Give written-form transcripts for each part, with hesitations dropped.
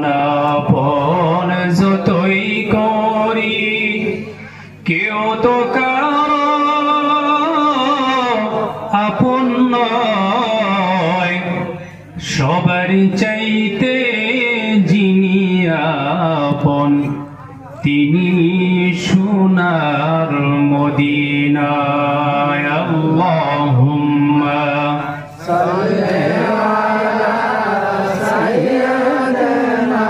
আপন যতই করি কেউ তো কারো আপন নয়, সবার চাইতে যিনি আপন তিনি সোনার মদিনায়। আল্লাহুম্মা সাল্লি আলা সাইয়্যিদিনা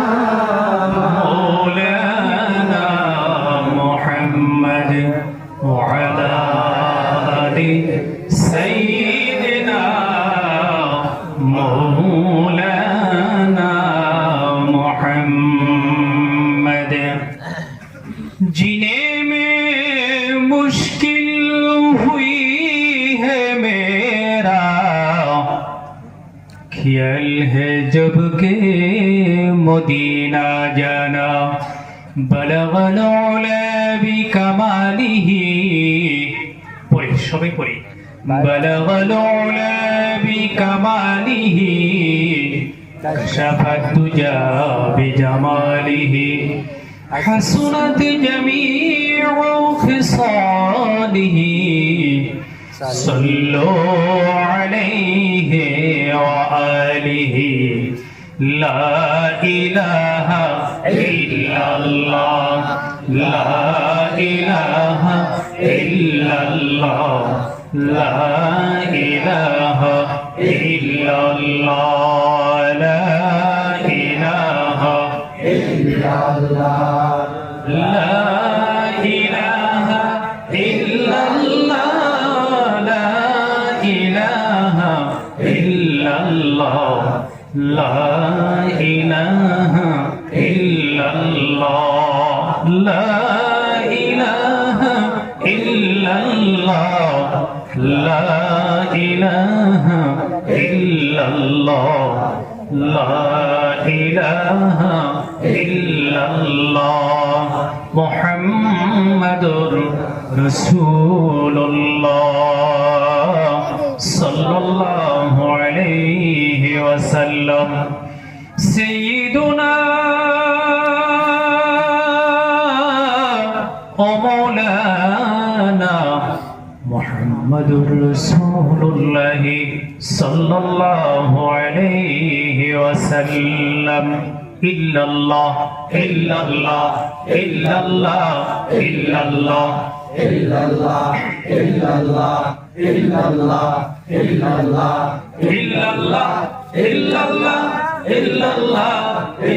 মাওলানা মুহাম্মদ ওয়া আলা আলি সাইয়্যিদিনা মাওলানা मुहम्मद। जीने में मुश्किल हुई है मेरा, ख्याल है जब के मदीना जाना, बलगल उला बिकमालिही, पढ़े सबाई पढ़े, बलगल उला बिकमालिही, كشف الدجى بجماله، حسنت جميع خصاله، صلوا عليه وآله، لا إله إلا الله، لا إله إلا الله، لا إله إلا الله، لا إله إلا الله، لا إله إلا الله، لا إله إلا الله، لا إله إلا الله، لا إله إلا الله، لا إله إلا الله، لا إله إلا الله، محمد رسول الله صلى الله عليه وسلم، سيدنا ومولانا محمد رسول الله صلى الله عليه وسلم، إلا الله إلا الله إلا الله إلا الله إلا الله إلا الله إلا الله إلا الله إلا الله إلا الله إلا الله